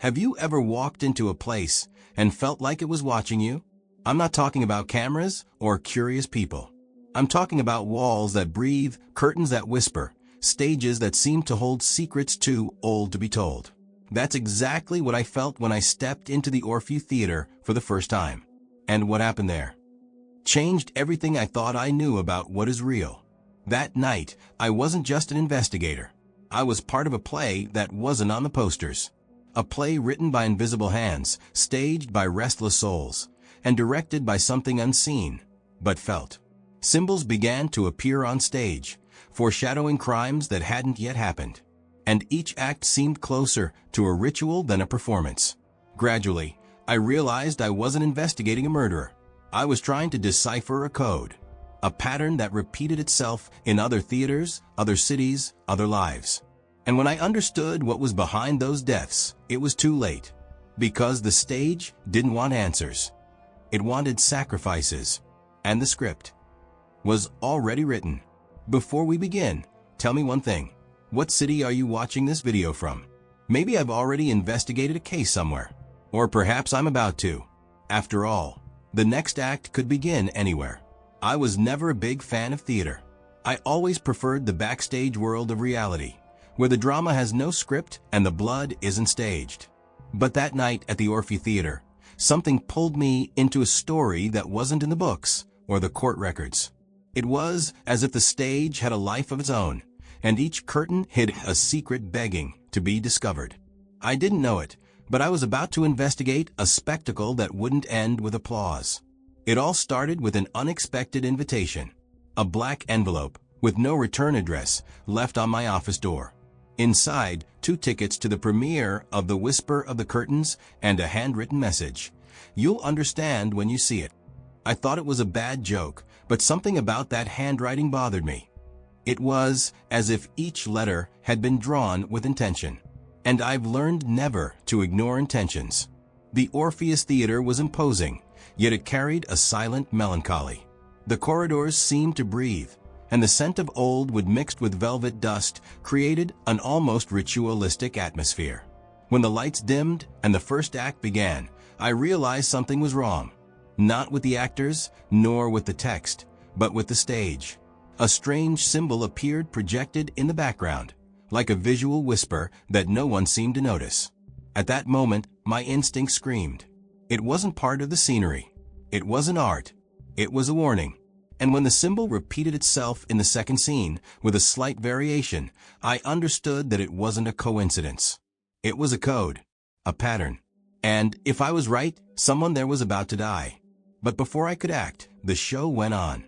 Have you ever walked into a place and felt like it was watching you? I'm not talking about cameras or curious people. I'm talking about walls that breathe, curtains that whisper, stages that seem to hold secrets too old to be told. That's exactly what I felt when I stepped into the Orfeu Theatre for the first time. And what happened there changed everything I thought I knew about what is real. That night, I wasn't just an investigator. I was part of a play that wasn't on the posters. A play written by invisible hands, staged by restless souls, and directed by something unseen, but felt. Symbols began to appear on stage, foreshadowing crimes that hadn't yet happened. And each act seemed closer to a ritual than a performance. Gradually, I realized I wasn't investigating a murderer. I was trying to decipher a code, a pattern that repeated itself in other theaters, other cities, other lives. And when I understood what was behind those deaths, it was too late. Because the stage didn't want answers. It wanted sacrifices. And the script was already written. Before we begin, tell me one thing. What city are you watching this video from? Maybe I've already investigated a case somewhere. Or perhaps I'm about to. After all, the next act could begin anywhere. I was never a big fan of theater. I always preferred the backstage world of reality, where the drama has no script and the blood isn't staged. But that night at the Orfeu Theatre, something pulled me into a story that wasn't in the books or the court records. It was as if the stage had a life of its own, and each curtain hid a secret begging to be discovered. I didn't know it, but I was about to investigate a spectacle that wouldn't end with applause. It all started with an unexpected invitation, a black envelope with no return address left on my office door. Inside, 2 tickets to the premiere of The Whisper of the Curtains and a handwritten message. You'll understand when you see it. I thought it was a bad joke, but something about that handwriting bothered me. It was as if each letter had been drawn with intention. And I've learned never to ignore intentions. The Orfeu Theatre was imposing, yet it carried a silent melancholy. The corridors seemed to breathe, and the scent of old wood mixed with velvet dust created an almost ritualistic atmosphere. When the lights dimmed and the first act began, I realized something was wrong. Not with the actors, nor with the text, but with the stage. A strange symbol appeared projected in the background, like a visual whisper that no one seemed to notice. At that moment, my instinct screamed. It wasn't part of the scenery. It wasn't art. It was a warning. And when the symbol repeated itself in the second scene, with a slight variation, I understood that it wasn't a coincidence. It was a code, a pattern. And if I was right, someone there was about to die. But before I could act, the show went on.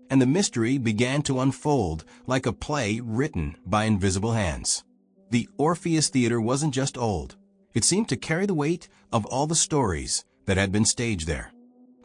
And the mystery began to unfold like a play written by invisible hands. The Orfeu Theatre wasn't just old. It seemed to carry the weight of all the stories that had been staged there.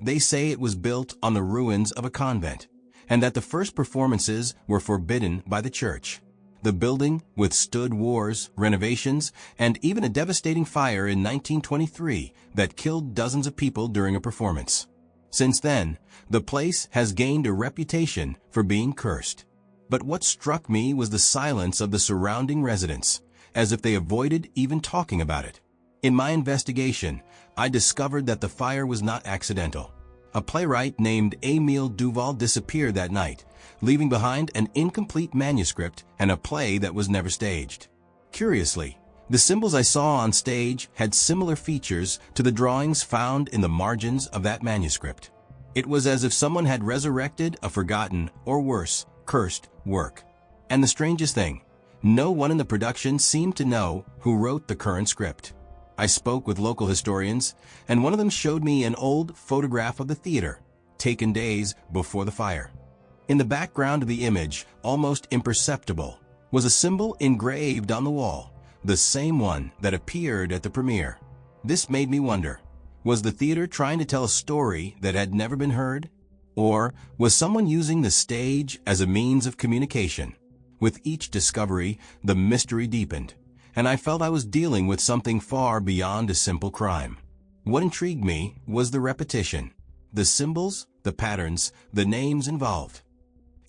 They say it was built on the ruins of a convent, and that the first performances were forbidden by the church. The building withstood wars, renovations, and even a devastating fire in 1923 that killed dozens of people during a performance. Since then, the place has gained a reputation for being cursed. But what struck me was the silence of the surrounding residents, as if they avoided even talking about it. In my investigation, I discovered that the fire was not accidental. A playwright named Émile Duval disappeared that night, leaving behind an incomplete manuscript and a play that was never staged. Curiously, the symbols I saw on stage had similar features to the drawings found in the margins of that manuscript. It was as if someone had resurrected a forgotten, or worse, cursed work. And the strangest thing, no one in the production seemed to know who wrote the current script. I spoke with local historians, and one of them showed me an old photograph of the theater, taken days before the fire. In the background of the image, almost imperceptible, was a symbol engraved on the wall, the same one that appeared at the premiere. This made me wonder, was the theater trying to tell a story that had never been heard? Or was someone using the stage as a means of communication? With each discovery, the mystery deepened, and I felt I was dealing with something far beyond a simple crime. What intrigued me was the repetition, the symbols, the patterns, the names involved.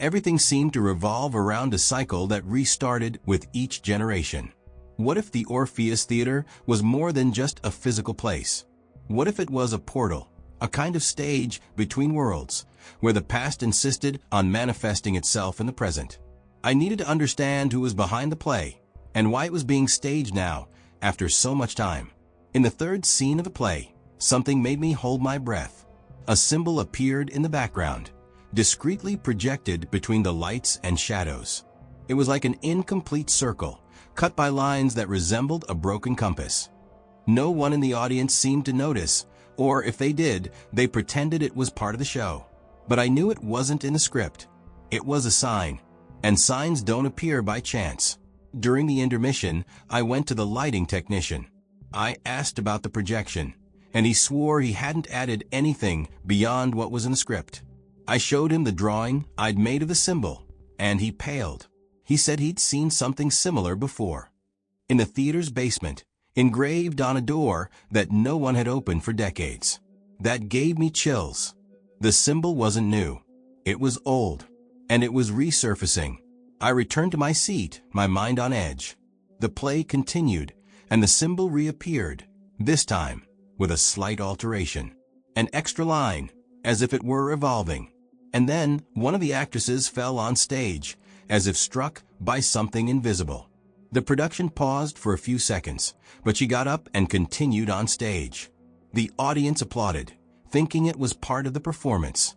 Everything seemed to revolve around a cycle that restarted with each generation. What if the Orfeu Theatre was more than just a physical place? What if it was a portal, a kind of stage between worlds, where the past insisted on manifesting itself in the present? I needed to understand who was behind the play, and why it was being staged now, after so much time. In the third scene of the play, something made me hold my breath. A symbol appeared in the background, discreetly projected between the lights and shadows. It was like an incomplete circle, cut by lines that resembled a broken compass. No one in the audience seemed to notice, or if they did, they pretended it was part of the show. But I knew it wasn't in the script. It was a sign, and signs don't appear by chance. During the intermission, I went to the lighting technician. I asked about the projection, and he swore he hadn't added anything beyond what was in the script. I showed him the drawing I'd made of the symbol, and he paled. He said he'd seen something similar before. In the theater's basement, engraved on a door that no one had opened for decades. That gave me chills. The symbol wasn't new. It was old, and it was resurfacing. I returned to my seat, my mind on edge. The play continued, and the symbol reappeared, this time with a slight alteration. An extra line, as if it were evolving. And then one of the actresses fell on stage, as if struck by something invisible. The production paused for a few seconds, but she got up and continued on stage. The audience applauded, thinking it was part of the performance.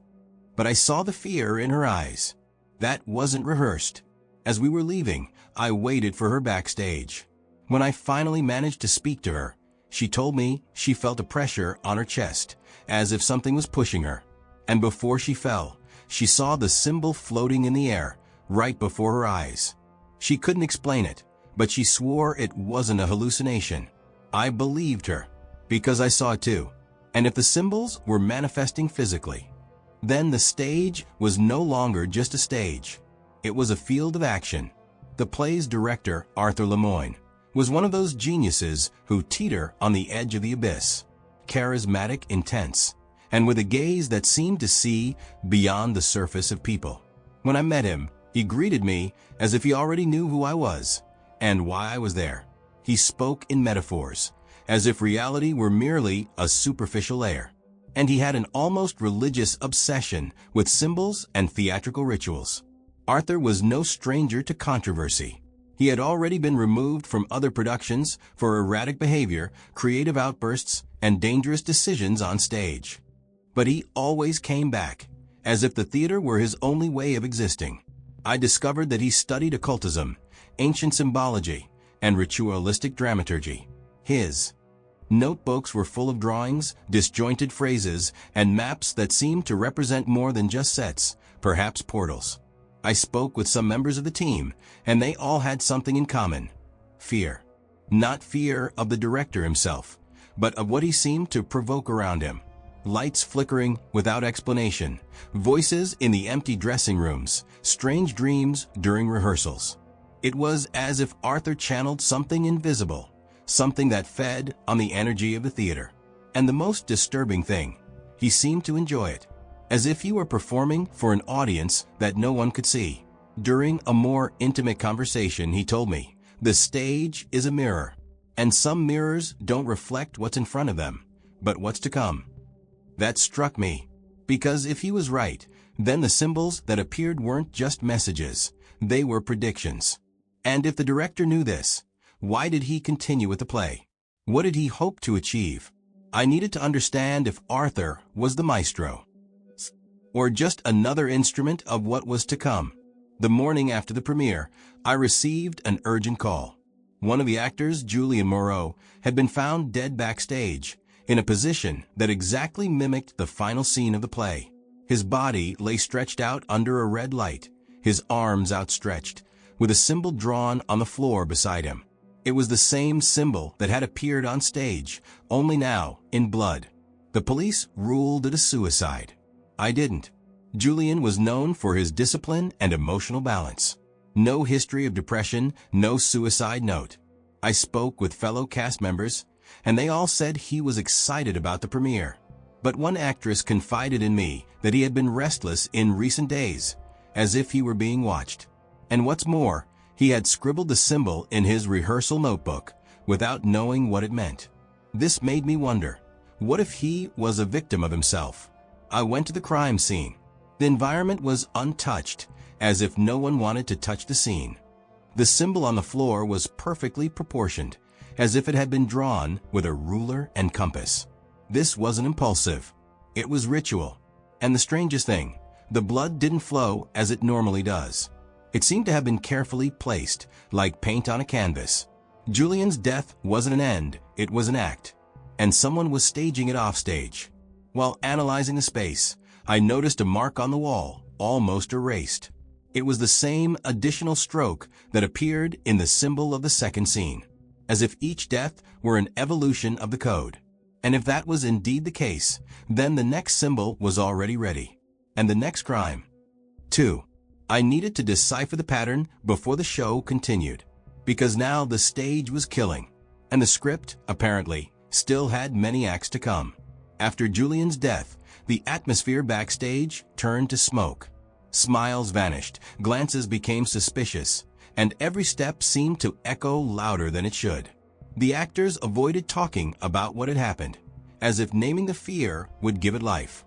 But I saw the fear in her eyes. That wasn't rehearsed. As we were leaving, I waited for her backstage. When I finally managed to speak to her, she told me she felt a pressure on her chest, as if something was pushing her. And before she fell, she saw the symbol floating in the air, right before her eyes. She couldn't explain it, but she swore it wasn't a hallucination. I believed her, because I saw it too. And if the symbols were manifesting physically, then the stage was no longer just a stage. It was a field of action. The play's director, Arthur Lemoyne, was one of those geniuses who teeter on the edge of the abyss. Charismatic, intense, and with a gaze that seemed to see beyond the surface of people. When I met him, he greeted me as if he already knew who I was and why I was there. He spoke in metaphors, as if reality were merely a superficial layer. And he had an almost religious obsession with symbols and theatrical rituals. Arthur was no stranger to controversy. He had already been removed from other productions for erratic behavior, creative outbursts, and dangerous decisions on stage. But he always came back, as if the theater were his only way of existing. I discovered that he studied occultism, ancient symbology, and ritualistic dramaturgy. His notebooks were full of drawings, disjointed phrases, and maps that seemed to represent more than just sets, perhaps portals. I spoke with some members of the team, and they all had something in common: fear. Not fear of the director himself, but of what he seemed to provoke around him. Lights flickering without explanation, voices in the empty dressing rooms, strange dreams during rehearsals. It was as if Arthur channeled something invisible, something that fed on the energy of the theater. And the most disturbing thing, he seemed to enjoy it, as if he were performing for an audience that no one could see. During a more intimate conversation, he told me, the stage is a mirror, and some mirrors don't reflect what's in front of them, but what's to come. That struck me, because if he was right, then the symbols that appeared weren't just messages, they were predictions. And if the director knew this, why did he continue with the play? What did he hope to achieve? I needed to understand if Arthur was the maestro, or just another instrument of what was to come. The morning after the premiere, I received an urgent call. One of the actors, Julian Moreau, had been found dead backstage, in a position that exactly mimicked the final scene of the play. His body lay stretched out under a red light, his arms outstretched, with a symbol drawn on the floor beside him. It was the same symbol that had appeared on stage, only now in blood. The police ruled it a suicide. I didn't. Julian was known for his discipline and emotional balance. No history of depression, no suicide note. I spoke with fellow cast members, and they all said he was excited about the premiere. But one actress confided in me that he had been restless in recent days, as if he were being watched. And what's more, He had scribbled the symbol in his rehearsal notebook without knowing what it meant. This made me wonder, what if he was a victim of himself? I went to the crime scene. The environment was untouched, as if no one wanted to touch the scene. The symbol on the floor was perfectly proportioned, as if it had been drawn with a ruler and compass. This wasn't impulsive. It was ritual. And the strangest thing, the blood didn't flow as it normally does. It seemed to have been carefully placed, like paint on a canvas. Julian's death wasn't an end, it was an act. And someone was staging it offstage. While analyzing the space, I noticed a mark on the wall, almost erased. It was the same additional stroke that appeared in the symbol of the second scene, as if each death were an evolution of the code. And if that was indeed the case, then the next symbol was already ready. And the next crime. 2. I needed to decipher the pattern before the show continued, because now the stage was killing, and the script, apparently, still had many acts to come. After Julian's death, the atmosphere backstage turned to smoke. Smiles vanished, glances became suspicious, and every step seemed to echo louder than it should. The actors avoided talking about what had happened, as if naming the fear would give it life.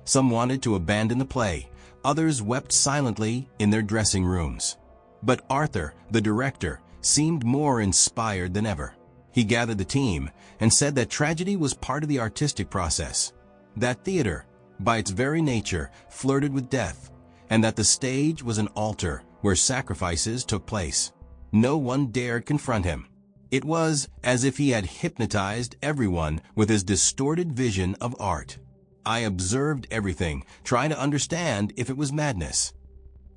Some wanted to abandon the play, others wept silently in their dressing rooms. But Arthur, the director, seemed more inspired than ever. He gathered the team and said that tragedy was part of the artistic process, that theater, by its very nature, flirted with death, and that the stage was an altar where sacrifices took place. No one dared confront him. It was as if he had hypnotized everyone with his distorted vision of art. I observed everything, trying to understand if it was madness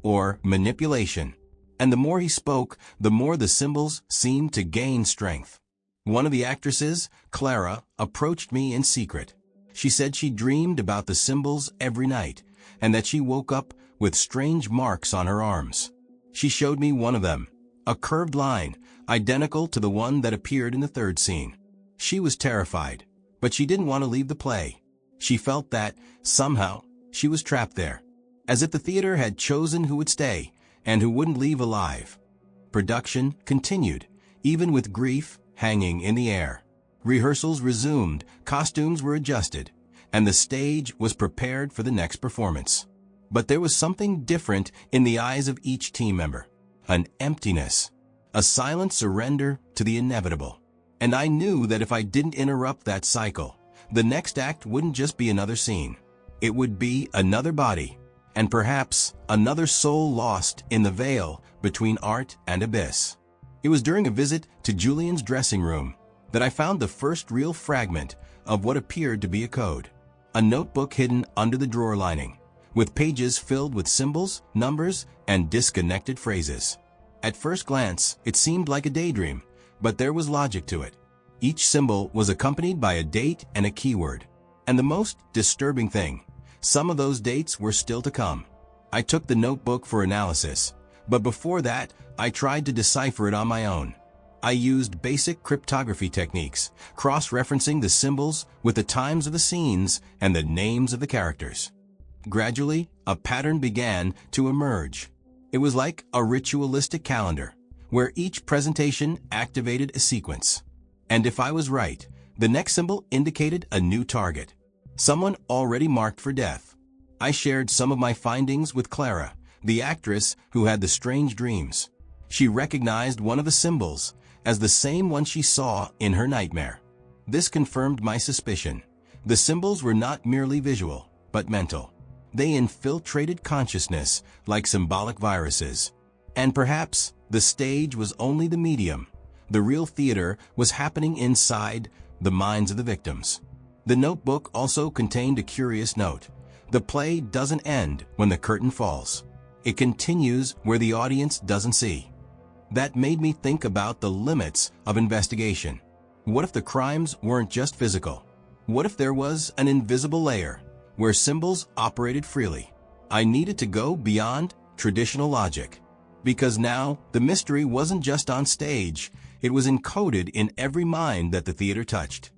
or manipulation. And the more he spoke, the more the symbols seemed to gain strength. One of the actresses, Clara, approached me in secret. She said she dreamed about the symbols every night, and that she woke up with strange marks on her arms. She showed me one of them, a curved line, identical to the one that appeared in the third scene. She was terrified, but she didn't want to leave the play. She felt that, somehow, she was trapped there, as if the theater had chosen who would stay and who wouldn't leave alive. Production continued, even with grief hanging in the air. Rehearsals resumed, costumes were adjusted, and the stage was prepared for the next performance. But there was something different in the eyes of each team member. An emptiness, a silent surrender to the inevitable. And I knew that if I didn't interrupt that cycle, the next act wouldn't just be another scene. It would be another body, and perhaps another soul lost in the veil between art and abyss. It was during a visit to Julian's dressing room that I found the first real fragment of what appeared to be a code. A notebook hidden under the drawer lining, with pages filled with symbols, numbers, and disconnected phrases. At first glance, it seemed like a daydream, but there was logic to it. Each symbol was accompanied by a date and a keyword. And the most disturbing thing, some of those dates were still to come. I took the notebook for analysis, but before that, I tried to decipher it on my own. I used basic cryptography techniques, cross-referencing the symbols with the times of the scenes and the names of the characters. Gradually, a pattern began to emerge. It was like a ritualistic calendar, where each presentation activated a sequence. And if I was right, the next symbol indicated a new target, someone already marked for death. I shared some of my findings with Clara, the actress who had the strange dreams. She recognized one of the symbols as the same one she saw in her nightmare. This confirmed my suspicion. The symbols were not merely visual, but mental. They infiltrated consciousness like symbolic viruses. And perhaps the stage was only the medium. The real theater was happening inside the minds of the victims. The notebook also contained a curious note. The play doesn't end when the curtain falls. It continues where the audience doesn't see. That made me think about the limits of investigation. What if the crimes weren't just physical? What if there was an invisible layer where symbols operated freely? I needed to go beyond traditional logic, because now the mystery wasn't just on stage, it was encoded in every mind that the theater touched.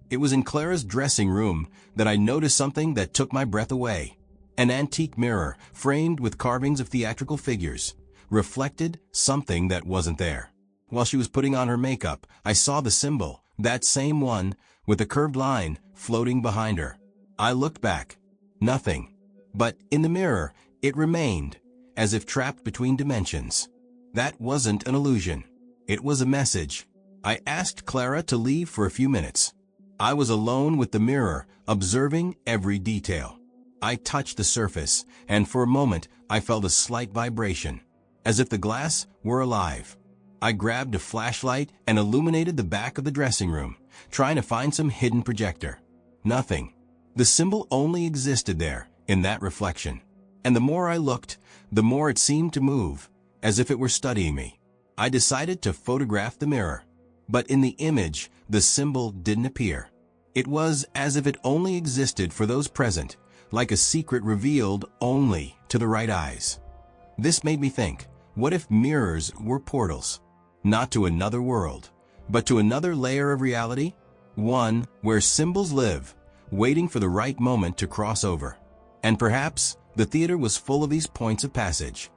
It was in Clara's dressing room that I noticed something that took my breath away. An antique mirror, framed with carvings of theatrical figures, reflected something that wasn't there. While she was putting on her makeup, I saw the symbol, that same one, with a curved line, floating behind her. I looked back. Nothing. But in the mirror, it remained, as if trapped between dimensions. That wasn't an illusion. It was a message. I asked Clara to leave for a few minutes. I was alone with the mirror, observing every detail. I touched the surface, and for a moment I felt a slight vibration, as if the glass were alive. I grabbed a flashlight and illuminated the back of the dressing room, trying to find some hidden projector. Nothing. The symbol only existed there, in that reflection. And the more I looked, the more it seemed to move, as if it were studying me. I decided to photograph the mirror. But in the image, the symbol didn't appear. It was as if it only existed for those present, like a secret revealed only to the right eyes. This made me think, what if mirrors were portals? Not to another world, but to another layer of reality? One where symbols live, waiting for the right moment to cross over. And perhaps the theater was full of these points of passage.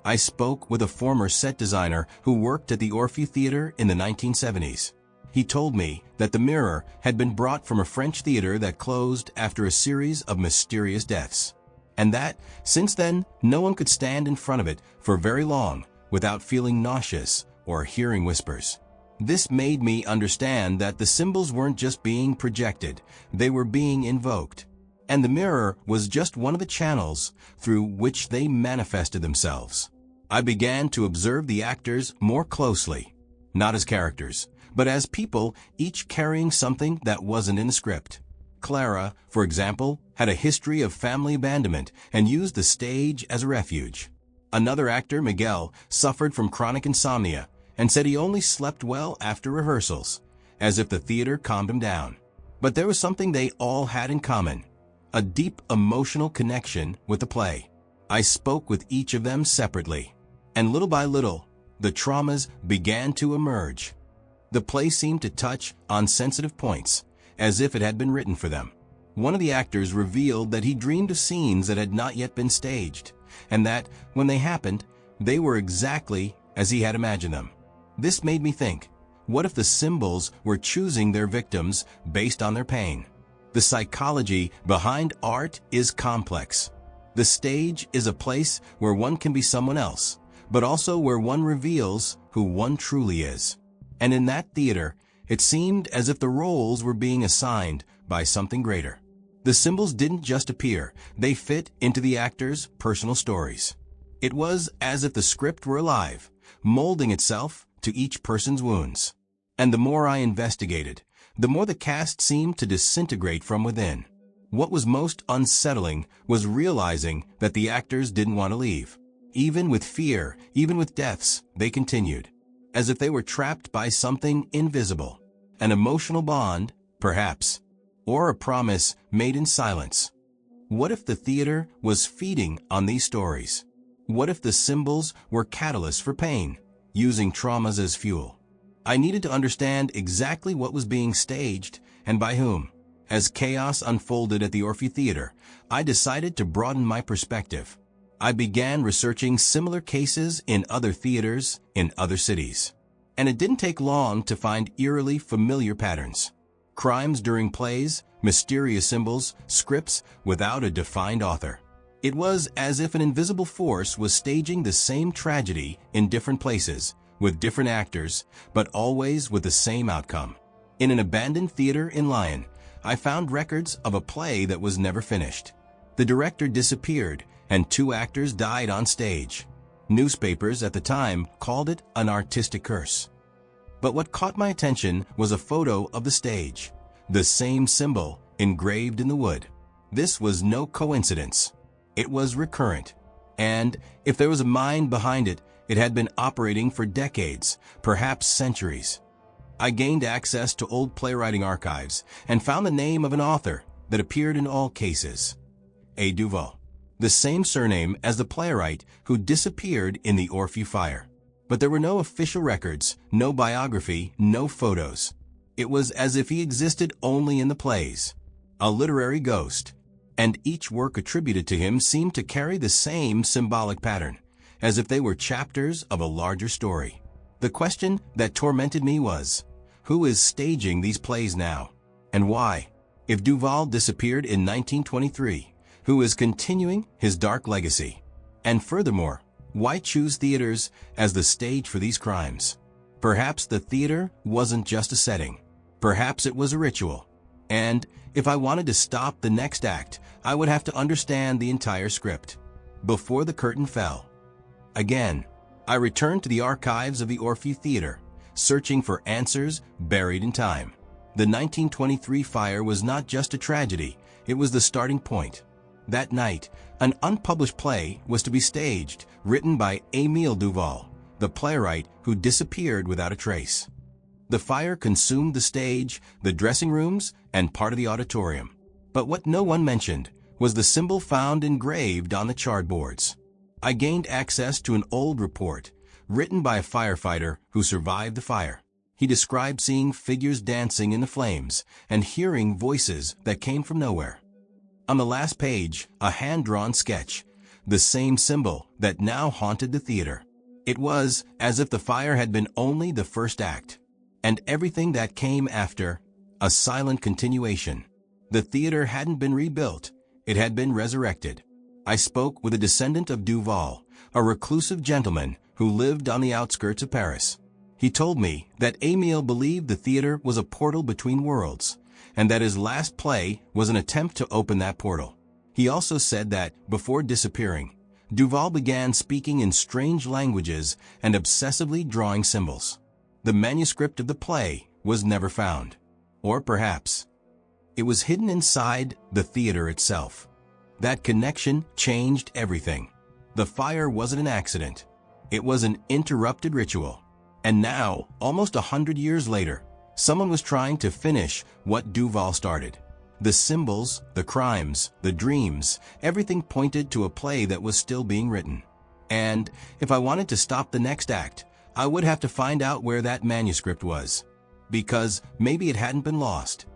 I spoke with a former set designer who worked at the Orfeu Theatre in the 1970s. He told me that the mirror had been brought from a French theater that closed after a series of mysterious deaths, and that, since then, no one could stand in front of it for very long without feeling nauseous or hearing whispers. This made me understand that the symbols weren't just being projected, they were being invoked. And the mirror was just one of the channels through which they manifested themselves. I began to observe the actors more closely, not as characters, but as people, each carrying something that wasn't in the script. Clara, for example, had a history of family abandonment and used the stage as a refuge. Another actor, Miguel, suffered from chronic insomnia and said he only slept well after rehearsals, as if the theater calmed him down. But there was something they all had in common, a deep emotional connection with the play. I spoke with each of them separately, and little by little, the traumas began to emerge. The play seemed to touch on sensitive points, as if it had been written for them. One of the actors revealed that he dreamed of scenes that had not yet been staged, and that, when they happened, they were exactly as he had imagined them. This made me think, what if the symbols were choosing their victims based on their pain? The psychology behind art is complex. The stage is a place where one can be someone else, but also where one reveals who one truly is. And in that theater, it seemed as if the roles were being assigned by something greater. The symbols didn't just appear, they fit into the actors' personal stories. It was as if the script were alive, molding itself to each person's wounds. And the more I investigated, the more the cast seemed to disintegrate from within. What was most unsettling was realizing that the actors didn't want to leave. Even with fear, even with deaths, they continued, as if they were trapped by something invisible. An emotional bond, perhaps, or a promise made in silence. What if the theater was feeding on these stories? What if the symbols were catalysts for pain, using traumas as fuel? I needed to understand exactly what was being staged and by whom. As chaos unfolded at the Orfeu Theatre, I decided to broaden my perspective. I began researching similar cases in other theaters in other cities. And it didn't take long to find eerily familiar patterns. Crimes during plays, mysterious symbols, scripts without a defined author. It was as if an invisible force was staging the same tragedy in different places, with different actors, but always with the same outcome. In an abandoned theater in Lyon, I found records of a play that was never finished. The director disappeared, and 2 actors died on stage. Newspapers at the time called it an artistic curse. But what caught my attention was a photo of the stage, the same symbol engraved in the wood. This was no coincidence. It was recurrent. And if there was a mind behind it, it had been operating for decades, perhaps centuries. I gained access to old playwriting archives and found the name of an author that appeared in all cases. A. Duval, the same surname as the playwright who disappeared in the Orfeu fire. But there were no official records, no biography, no photos. It was as if he existed only in the plays, a literary ghost. And each work attributed to him seemed to carry the same symbolic pattern, as if they were chapters of a larger story. The question that tormented me was, who is staging these plays now? And why? If Duval disappeared in 1923, who is continuing his dark legacy? And furthermore, why choose theaters as the stage for these crimes? Perhaps the theater wasn't just a setting. Perhaps it was a ritual. And if I wanted to stop the next act, I would have to understand the entire script. Before the curtain fell. Again, I returned to the archives of the Orfeu Theatre, searching for answers buried in time. The 1923 fire was not just a tragedy, it was the starting point. That night, an unpublished play was to be staged, written by Émile Duval, the playwright who disappeared without a trace. The fire consumed the stage, the dressing rooms, and part of the auditorium. But what no one mentioned was the symbol found engraved on the charred boards. I gained access to an old report, written by a firefighter who survived the fire. He described seeing figures dancing in the flames and hearing voices that came from nowhere. On the last page, a hand-drawn sketch, the same symbol that now haunted the theater. It was as if the fire had been only the first act, and everything that came after, a silent continuation. The theater hadn't been rebuilt, it had been resurrected. I spoke with a descendant of Duval, a reclusive gentleman who lived on the outskirts of Paris. He told me that Émile believed the theater was a portal between worlds, and that his last play was an attempt to open that portal. He also said that, before disappearing, Duval began speaking in strange languages and obsessively drawing symbols. The manuscript of the play was never found. Or perhaps, it was hidden inside the theater itself. That connection changed everything. The fire wasn't an accident. It was an interrupted ritual. And now, almost 100 years later, someone was trying to finish what Duval started. The symbols, the crimes, the dreams, everything pointed to a play that was still being written. And if I wanted to stop the next act, I would have to find out where that manuscript was. Because maybe it hadn't been lost,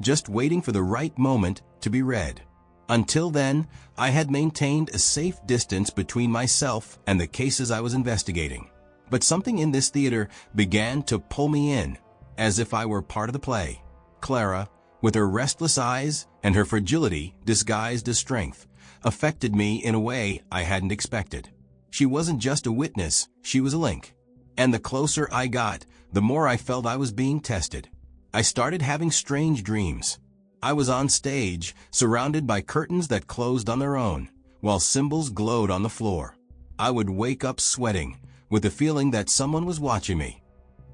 just waiting for the right moment to be read. Until then, I had maintained a safe distance between myself and the cases I was investigating. But something in this theater began to pull me in, as if I were part of the play. Clara, with her restless eyes and her fragility disguised as strength, affected me in a way I hadn't expected. She wasn't just a witness, she was a link. And the closer I got, the more I felt I was being tested. I started having strange dreams. I was on stage, surrounded by curtains that closed on their own, while symbols glowed on the floor. I would wake up sweating, with the feeling that someone was watching me.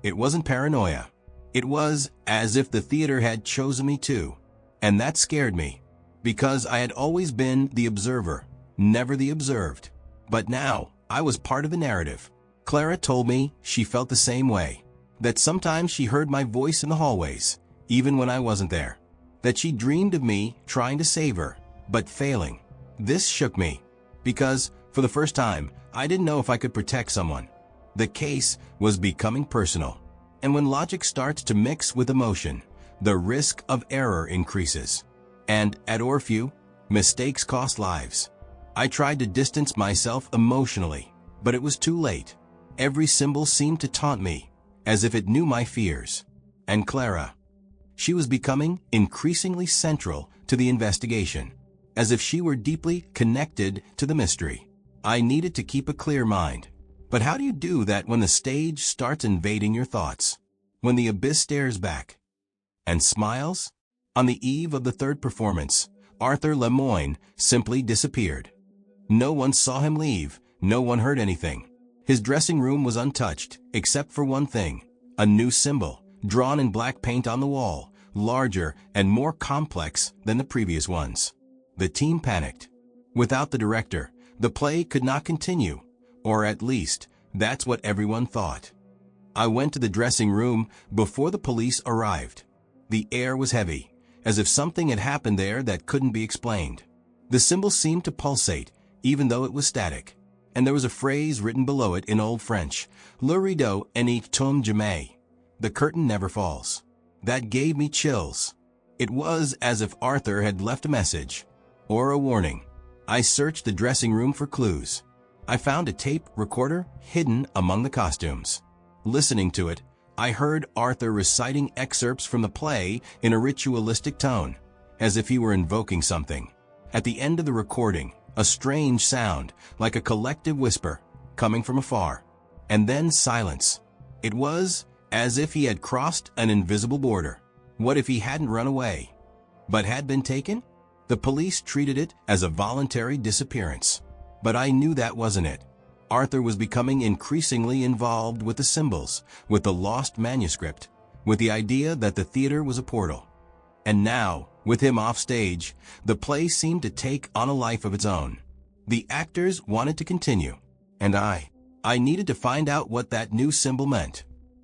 It wasn't paranoia. It was as if the theater had chosen me too. And that scared me, because I had always been the observer, never the observed. But now, I was part of the narrative. Clara told me she felt the same way, that sometimes she heard my voice in the hallways, even when I wasn't there. That she dreamed of me trying to save her, but failing. This shook me, because, for the first time, I didn't know if I could protect someone. The case was becoming personal. And when logic starts to mix with emotion, the risk of error increases. And at Orfeu, mistakes cost lives. I tried to distance myself emotionally, but it was too late. Every symbol seemed to taunt me, as if it knew my fears. And Clara, she was becoming increasingly central to the investigation, as if she were deeply connected to the mystery. I needed to keep a clear mind. But how do you do that when the stage starts invading your thoughts? When the abyss stares back and smiles? On the eve of the third performance, Arthur Lemoyne simply disappeared. No one saw him leave, no one heard anything. His dressing room was untouched, except for one thing, a new symbol, drawn in black paint on the wall, larger and more complex than the previous ones. The team panicked. Without the director, the play could not continue, or at least, that's what everyone thought. I went to the dressing room before the police arrived. The air was heavy, as if something had happened there that couldn't be explained. The symbol seemed to pulsate, even though it was static. And there was a phrase written below it in Old French, Le rideau n'est tombe jamais. The curtain never falls. That gave me chills. It was as if Arthur had left a message, or a warning. I searched the dressing room for clues. I found a tape recorder hidden among the costumes. Listening to it, I heard Arthur reciting excerpts from the play in a ritualistic tone, as if he were invoking something. At the end of the recording, a strange sound, like a collective whisper, coming from afar. And then silence. It was as if he had crossed an invisible border. What if he hadn't run away, but had been taken? The police treated it as a voluntary disappearance. But I knew that wasn't it. Arthur was becoming increasingly involved with the symbols, with the lost manuscript, with the idea that the theater was a portal. And now, with him off stage, the play seemed to take on a life of its own. The actors wanted to continue, and I needed to find out what that new symbol meant.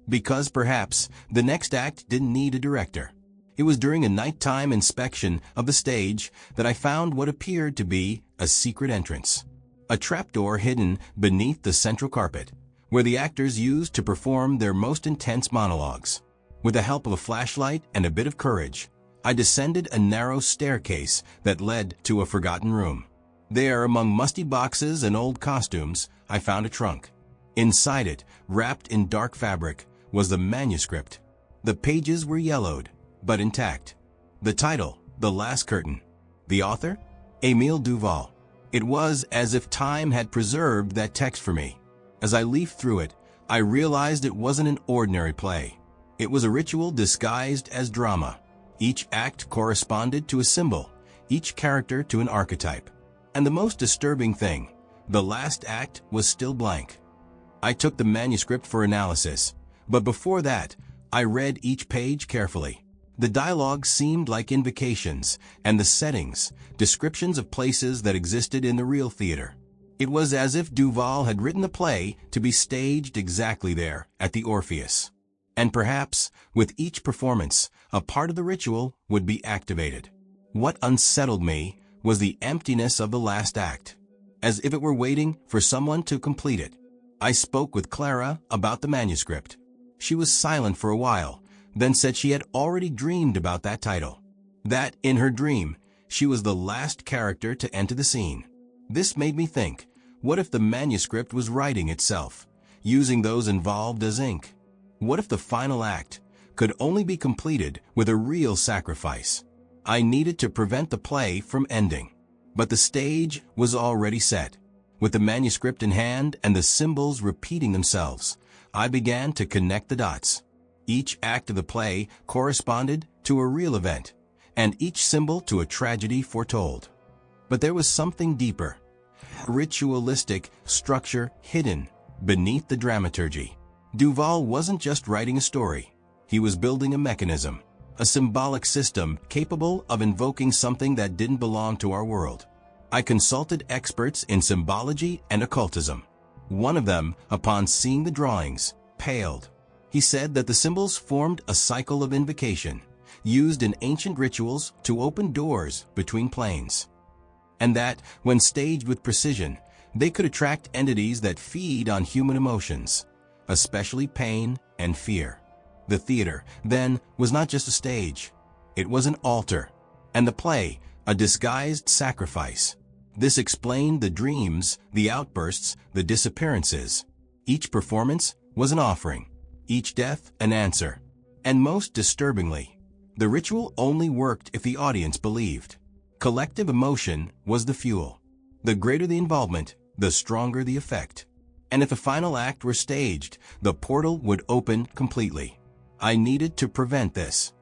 Because perhaps the next act didn't need a director. It was during a nighttime inspection of the stage that I found what appeared to be a secret entrance. A trapdoor hidden beneath the central carpet, where the actors used to perform their most intense monologues. With the help of a flashlight and a bit of courage, I descended a narrow staircase that led to a forgotten room. There, among musty boxes and old costumes, I found a trunk. Inside it, wrapped in dark fabric, was the manuscript. The pages were yellowed, but intact. The title, The Last Curtain. The author? Émile Duval. It was as if time had preserved that text for me. As I leafed through it, I realized it wasn't an ordinary play. It was a ritual disguised as drama. Each act corresponded to a symbol, each character to an archetype. And the most disturbing thing, the last act was still blank. I took the manuscript for analysis, but before that, I read each page carefully. The dialogue seemed like invocations, and the settings, descriptions of places that existed in the real theater. It was as if Duval had written the play to be staged exactly there, at the Orpheus. And perhaps, with each performance, a part of the ritual would be activated. What unsettled me was the emptiness of the last act, as if it were waiting for someone to complete it. I spoke with Clara about the manuscript. She was silent for a while, then said she had already dreamed about that title. That, in her dream, she was the last character to enter the scene. This made me think, what if the manuscript was writing itself, using those involved as ink? What if the final act could only be completed with a real sacrifice? I needed to prevent the play from ending. But the stage was already set. With the manuscript in hand and the symbols repeating themselves, I began to connect the dots. Each act of the play corresponded to a real event, and each symbol to a tragedy foretold. But there was something deeper, ritualistic structure hidden beneath the dramaturgy. Duval wasn't just writing a story. He was building a mechanism, a symbolic system capable of invoking something that didn't belong to our world. I consulted experts in symbology and occultism. One of them, upon seeing the drawings, paled. He said that the symbols formed a cycle of invocation, used in ancient rituals to open doors between planes. And that, when staged with precision, they could attract entities that feed on human emotions, especially pain and fear. The theater, then, was not just a stage. It was an altar, and the play, a disguised sacrifice. This explained the dreams, the outbursts, the disappearances. Each performance was an offering, each death an answer. And most disturbingly, the ritual only worked if the audience believed. Collective emotion was the fuel. The greater the involvement, the stronger the effect. And if the final act were staged, the portal would open completely. I needed to prevent this.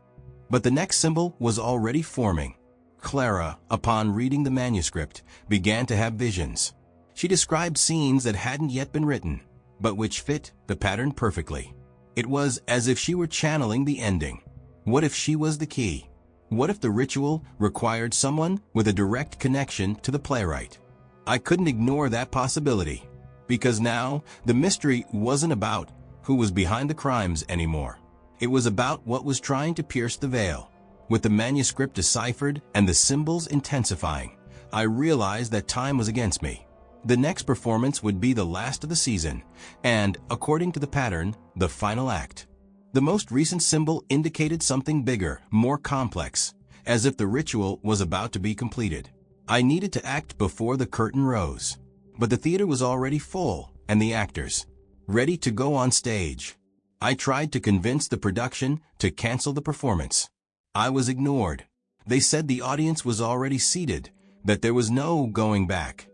But the next symbol was already forming. Clara, upon reading the manuscript, began to have visions. She described scenes that hadn't yet been written, but which fit the pattern perfectly. It was as if she were channeling the ending. What if she was the key? What if the ritual required someone with a direct connection to the playwright? I couldn't ignore that possibility, because now the mystery wasn't about who was behind the crimes anymore. It was about what was trying to pierce the veil. With the manuscript deciphered and the symbols intensifying, I realized that time was against me. The next performance would be the last of the season, and, according to the pattern, the final act. The most recent symbol indicated something bigger, more complex, as if the ritual was about to be completed. I needed to act before the curtain rose. But the theater was already full, and the actors ready to go on stage. I tried to convince the production to cancel the performance. I was ignored. They said the audience was already seated, that there was no going back.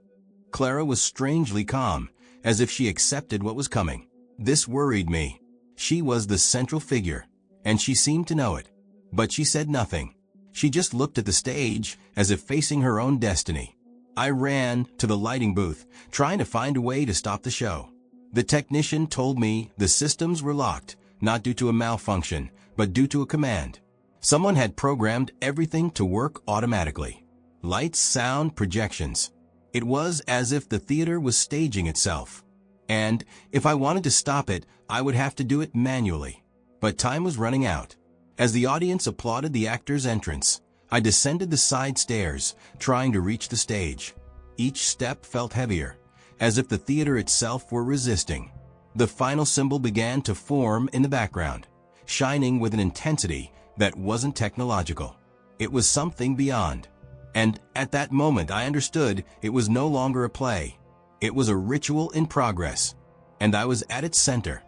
Clara was strangely calm, as if she accepted what was coming. This worried me. She was the central figure, and she seemed to know it. But she said nothing. She just looked at the stage, as if facing her own destiny. I ran to the lighting booth, trying to find a way to stop the show. The technician told me the systems were locked, not due to a malfunction, but due to a command. Someone had programmed everything to work automatically. Lights, sound, projections. It was as if the theater was staging itself. And if I wanted to stop it, I would have to do it manually. But time was running out. As the audience applauded the actor's entrance, I descended the side stairs, trying to reach the stage. Each step felt heavier, as if the theater itself were resisting. The final symbol began to form in the background, shining with an intensity that wasn't technological. It was something beyond. And at that moment I understood it was no longer a play. It was a ritual in progress, and I was at its center.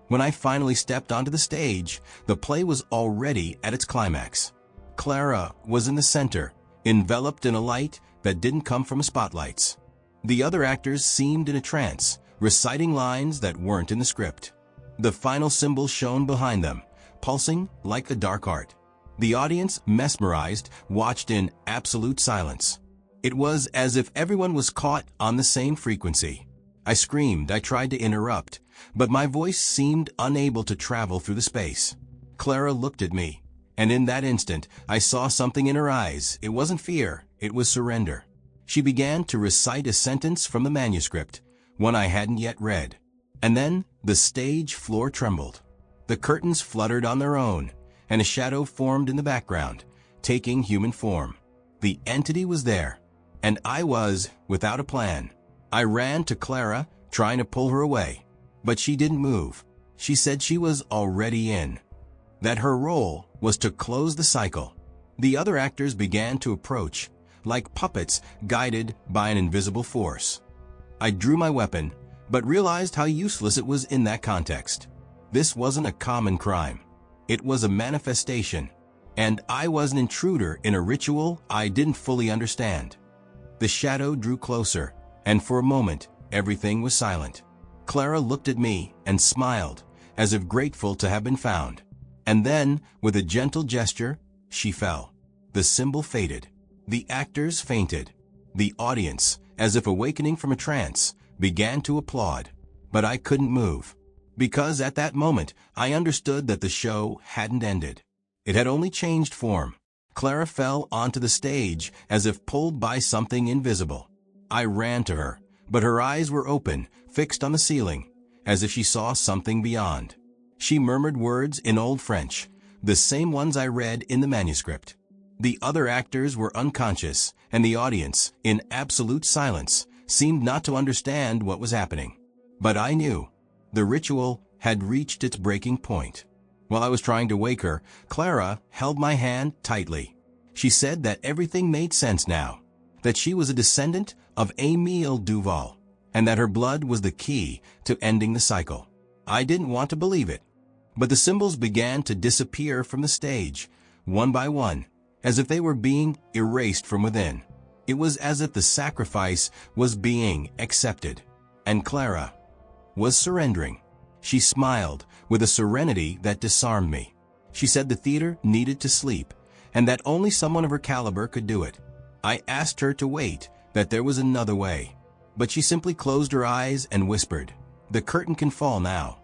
When I finally stepped onto the stage, the play was already at its climax. Clara was in the center, enveloped in a light that didn't come from spotlights. The other actors seemed in a trance, reciting lines that weren't in the script. The final symbol shone behind them, pulsing like a dark art. The audience, mesmerized, watched in absolute silence. It was as if everyone was caught on the same frequency. I screamed, I tried to interrupt, but my voice seemed unable to travel through the space. Clara looked at me, and in that instant, I saw something in her eyes. It wasn't fear, it was surrender. She began to recite a sentence from the manuscript, one I hadn't yet read. And then the stage floor trembled. The curtains fluttered on their own, and a shadow formed in the background, taking human form. The entity was there, and I was without a plan. I ran to Clara, trying to pull her away, but she didn't move. She said she was already in, that her role was to close the cycle. The other actors began to approach, like puppets guided by an invisible force. I drew my weapon, but realized how useless it was in that context. This wasn't a common crime. It was a manifestation, and I was an intruder in a ritual I didn't fully understand. The shadow drew closer, and for a moment, everything was silent. Clara looked at me and smiled, as if grateful to have been found. And then, with a gentle gesture, she fell. The symbol faded. The actors fainted. The audience, as if awakening from a trance, began to applaud. But I couldn't move. Because at that moment, I understood that the show hadn't ended. It had only changed form. Clara fell onto the stage as if pulled by something invisible. I ran to her, but her eyes were open, fixed on the ceiling, as if she saw something beyond. She murmured words in Old French, the same ones I read in the manuscript. The other actors were unconscious, and the audience, in absolute silence, seemed not to understand what was happening. But I knew. The ritual had reached its breaking point. While I was trying to wake her, Clara held my hand tightly. She said that everything made sense now, that she was a descendant of Émile Duval, and that her blood was the key to ending the cycle. I didn't want to believe it, but the symbols began to disappear from the stage, one by one, as if they were being erased from within. It was as if the sacrifice was being accepted, and Clara was surrendering. She smiled with a serenity that disarmed me. She said the theater needed to sleep, and that only someone of her caliber could do it. I asked her to wait, that there was another way. But she simply closed her eyes and whispered, "The curtain can fall now."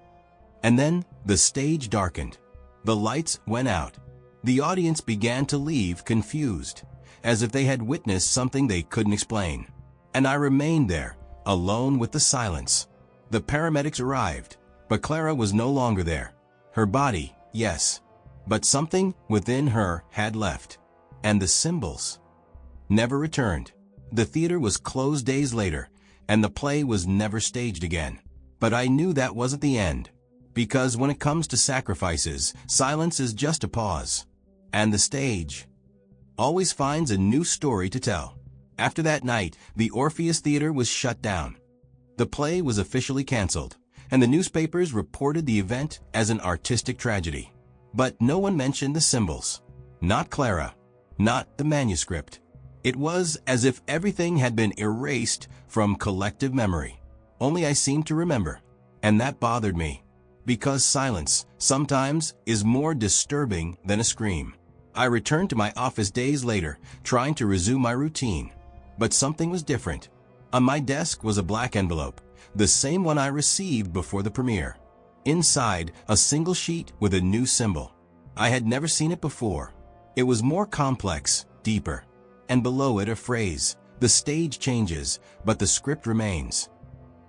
And then the stage darkened. The lights went out. The audience began to leave confused, as if they had witnessed something they couldn't explain. And I remained there, alone with the silence. The paramedics arrived, but Clara was no longer there. Her body, yes, but something within her had left. And the symbols never returned. The theater was closed days later, and the play was never staged again. But I knew that wasn't the end, because when it comes to sacrifices, silence is just a pause. And the stage always finds a new story to tell. After that night, the Orfeu Theatre was shut down. The play was officially canceled, and the newspapers reported the event as an artistic tragedy. But no one mentioned the symbols. Not Clara. Not the manuscript. It was as if everything had been erased from collective memory. Only I seemed to remember, and that bothered me. Because silence, sometimes, is more disturbing than a scream. I returned to my office days later, trying to resume my routine. But something was different. On my desk was a black envelope, the same one I received before the premiere. Inside, a single sheet with a new symbol. I had never seen it before. It was more complex, deeper. And below it a phrase, "The stage changes, but the script remains."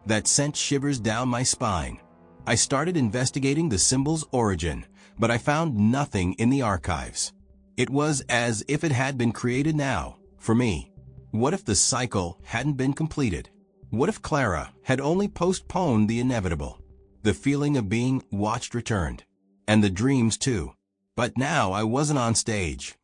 That sent shivers down my spine. I started investigating the symbol's origin, but I found nothing in the archives. It was as if it had been created now, for me. What if the cycle hadn't been completed? What if Clara had only postponed the inevitable? The feeling of being watched returned. And the dreams too. But now I wasn't on stage.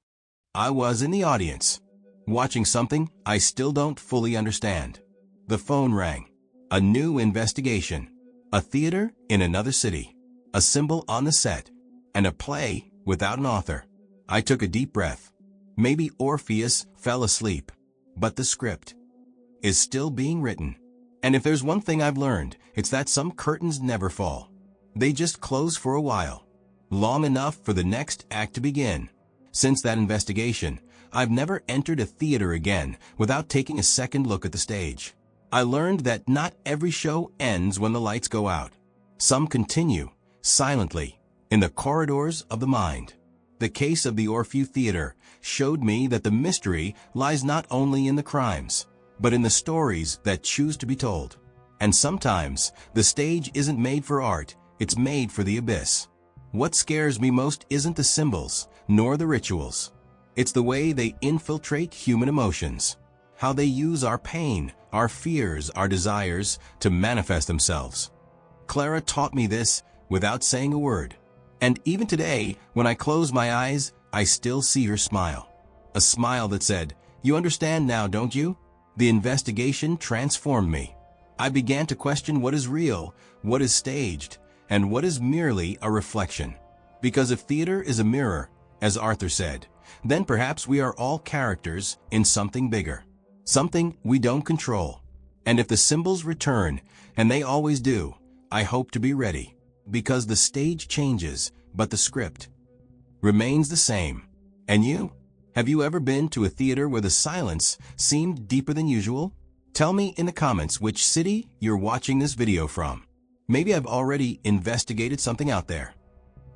I was in the audience, watching something I still don't fully understand. The phone rang. A new investigation. A theater in another city. A symbol on the set. And a play without an author. I took a deep breath. Maybe Orpheus fell asleep. But the script is still being written. And if there's one thing I've learned, it's that some curtains never fall. They just close for a while. Long enough for the next act to begin. Since that investigation, I've never entered a theater again without taking a second look at the stage. I learned that not every show ends when the lights go out. Some continue, silently, in the corridors of the mind. The case of the Orfeu Theatre showed me that the mystery lies not only in the crimes, but in the stories that choose to be told. And sometimes, the stage isn't made for art, it's made for the abyss. What scares me most isn't the symbols, nor the rituals. It's the way they infiltrate human emotions. How they use our pain, our fears, our desires to manifest themselves. Clara taught me this without saying a word. And even today, when I close my eyes, I still see her smile. A smile that said, "You understand now, don't you?" The investigation transformed me. I began to question what is real, what is staged, and what is merely a reflection. Because if theater is a mirror, as Arthur said, then perhaps we are all characters in something bigger. Something we don't control. And if the symbols return, and they always do, I hope to be ready. Because the stage changes, but the script remains the same. And you? Have you ever been to a theater where the silence seemed deeper than usual? Tell me in the comments which city you're watching this video from. Maybe I've already investigated something out there.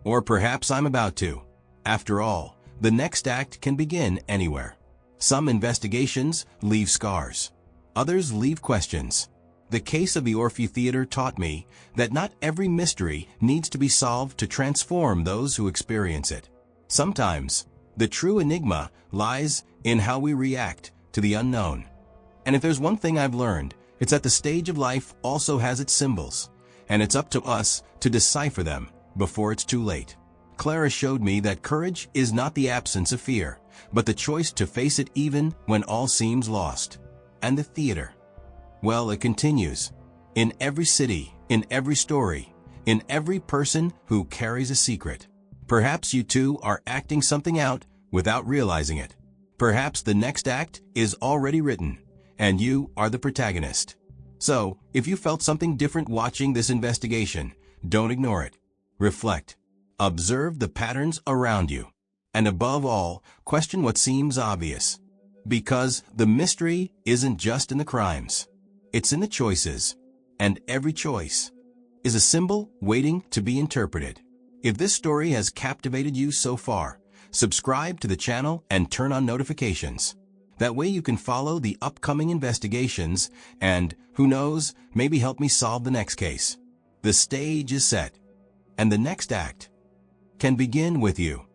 Or perhaps I'm about to. After all, the next act can begin anywhere. Some investigations leave scars. Others leave questions. The case of the Orfeu Theatre taught me that not every mystery needs to be solved to transform those who experience it. Sometimes, the true enigma lies in how we react to the unknown. And if there's one thing I've learned, it's that the stage of life also has its symbols, and it's up to us to decipher them before it's too late. Clara showed me that courage is not the absence of fear, but the choice to face it even when all seems lost. And the theater? Well, it continues. In every city, in every story, in every person who carries a secret. Perhaps you too are acting something out without realizing it. Perhaps the next act is already written, and you are the protagonist. So, if you felt something different watching this investigation, don't ignore it. Reflect. Observe the patterns around you. And above all, question what seems obvious. Because the mystery isn't just in the crimes. It's in the choices. And every choice is a symbol waiting to be interpreted. If this story has captivated you so far, subscribe to the channel and turn on notifications. That way you can follow the upcoming investigations and, who knows, maybe help me solve the next case. The stage is set, and the next act can begin with you.